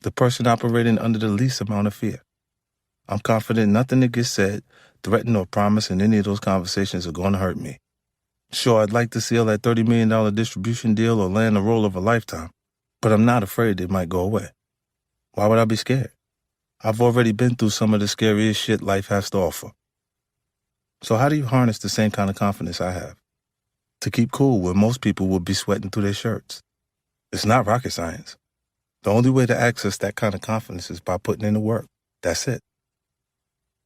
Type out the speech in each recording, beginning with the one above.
the person operating under the least amount of fear. I'm confident nothing that gets said, threatened, or promised in any of those conversations are going to hurt me. Sure, I'd like to seal that $30 million distribution deal or land the role of a lifetime, but I'm not afraid it might go away. Why would I be scared? I've already been through some of the scariest shit life has to offer. So how do you harness the same kind of confidence I have? To keep cool when most people would be sweating through their shirts. It's not rocket science. The only way to access that kind of confidence is by putting in the work. That's it.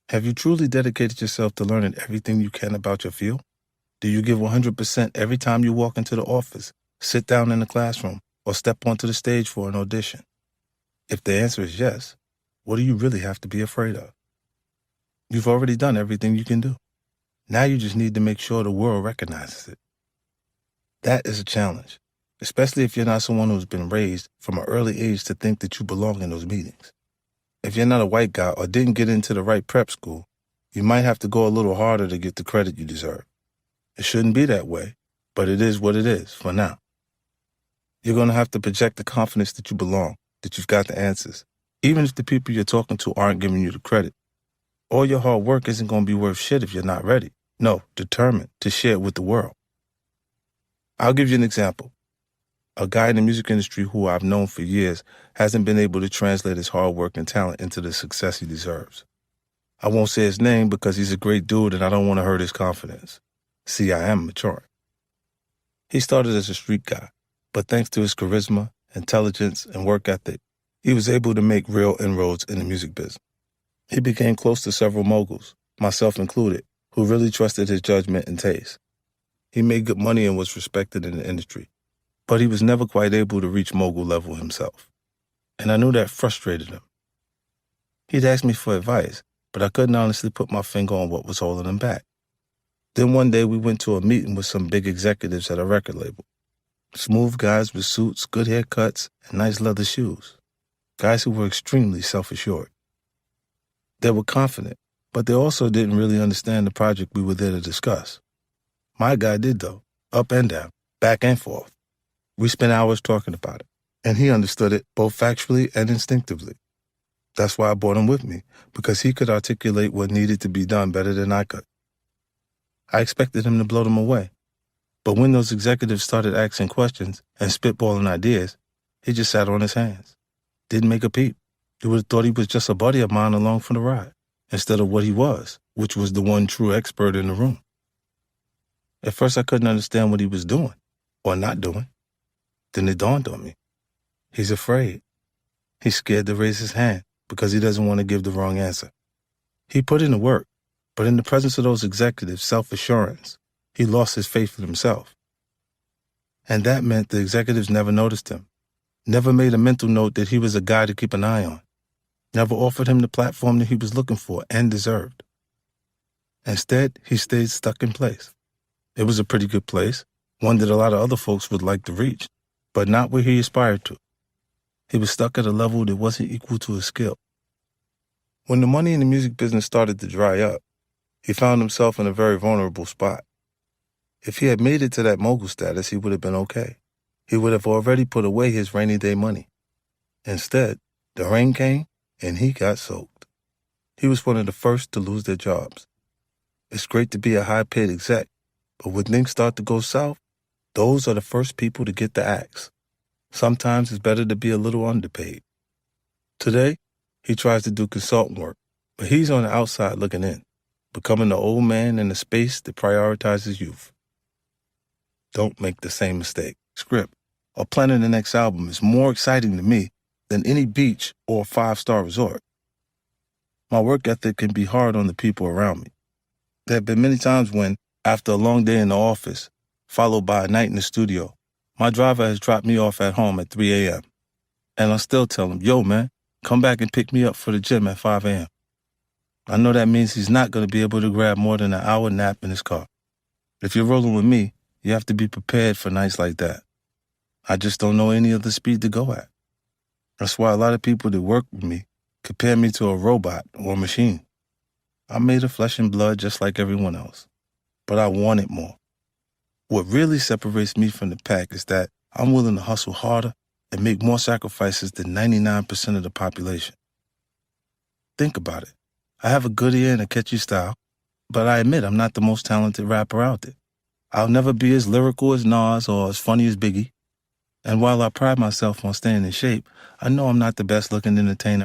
Have you truly dedicated yourself to learning everything you can about your field? Do you give 100% every time you walk into the office, sit down in the classroom, or step onto the stage for an audition? If the answer is yes, what do you really have to be afraid of? You've already done everything you can do. Now you just need to make sure the world recognizes it. That is a challenge, especially if you're not someone who's been raised from an early age to think that you belong in those meetings. If you're not a white guy or didn't get into the right prep school, you might have to go a little harder to get the credit you deserve. It shouldn't be that way, but it is what it is for now. You're going to have to project the confidence that you belong, that you've got the answers, even if the people you're talking to aren't giving you the credit. All your hard work isn't going to be worth shit if you're not ready. No, determined to share it with the world. I'll give you an example. A guy in the music industry who I've known for years hasn't been able to translate his hard work and talent into the success he deserves. I won't say his name because he's a great dude and I don't want to hurt his confidence. See, I am maturing. He started as a street guy, but thanks to his charisma, intelligence, and work ethic, he was able to make real inroads in the music business. He became close to several moguls, myself included, who really trusted his judgment and taste. He made good money and was respected in the industry, but he was never quite able to reach mogul level himself. And I knew that frustrated him. He'd ask me for advice, but I couldn't honestly put my finger on what was holding him back. Then one day we went to a meeting with some big executives at a record label. Smooth guys with suits, good haircuts, and nice leather shoes. Guys who were extremely self-assured. They were confident, but they also didn't really understand the project we were there to discuss. My guy did, though, up and down, back and forth. We spent hours talking about it, and he understood it both factually and instinctively. That's why I brought him with me, because he could articulate what needed to be done better than I could. I expected him to blow them away, but when those executives started asking questions and spitballing ideas, he just sat on his hands. Didn't make a peep. You would have thought he was just a buddy of mine along for the ride, instead of what he was, which was the one true expert in the room. At first, I couldn't understand what he was doing, or not doing. Then it dawned on me. He's afraid. He's scared to raise his hand because he doesn't want to give the wrong answer. He put in the work, but in the presence of those executives' self-assurance, he lost his faith in himself. And that meant the executives never noticed him, never made a mental note that he was a guy to keep an eye on, never offered him the platform that he was looking for and deserved. Instead, he stayed stuck in place. It was a pretty good place, one that a lot of other folks would like to reach, but not where he aspired to. He was stuck at a level that wasn't equal to his skill. When the money in the music business started to dry up, he found himself in a very vulnerable spot. If he had made it to that mogul status, he would have been okay. He would have already put away his rainy day money. Instead, the rain came and he got soaked. He was one of the first to lose their jobs. It's great to be a high-paid exec, but when things start to go south, those are the first people to get the axe. Sometimes it's better to be a little underpaid. Today, he tries to do consultant work, but he's on the outside looking in, becoming the old man in a space that prioritizes youth. Don't make the same mistake. Script or planning the next album is more exciting to me than any beach or 5-star resort. My work ethic can be hard on the people around me. There have been many times when, after a long day in the office, followed by a night in the studio, my driver has dropped me off at home at 3 a.m. And I still tell him, yo, man, come back and pick me up for the gym at 5 a.m. I know that means he's not going to be able to grab more than an hour nap in his car. If you're rolling with me, you have to be prepared for nights like that. I just don't know any other speed to go at. That's why a lot of people that work with me compare me to a robot or a machine. I'm made of flesh and blood just like everyone else, but I want it more. What really separates me from the pack is that I'm willing to hustle harder and make more sacrifices than 99% of the population. Think about it. I have a good ear and a catchy style, but I admit I'm not the most talented rapper out there. I'll never be as lyrical as Nas or as funny as Biggie. And while I pride myself on staying in shape, I know I'm not the best looking entertainer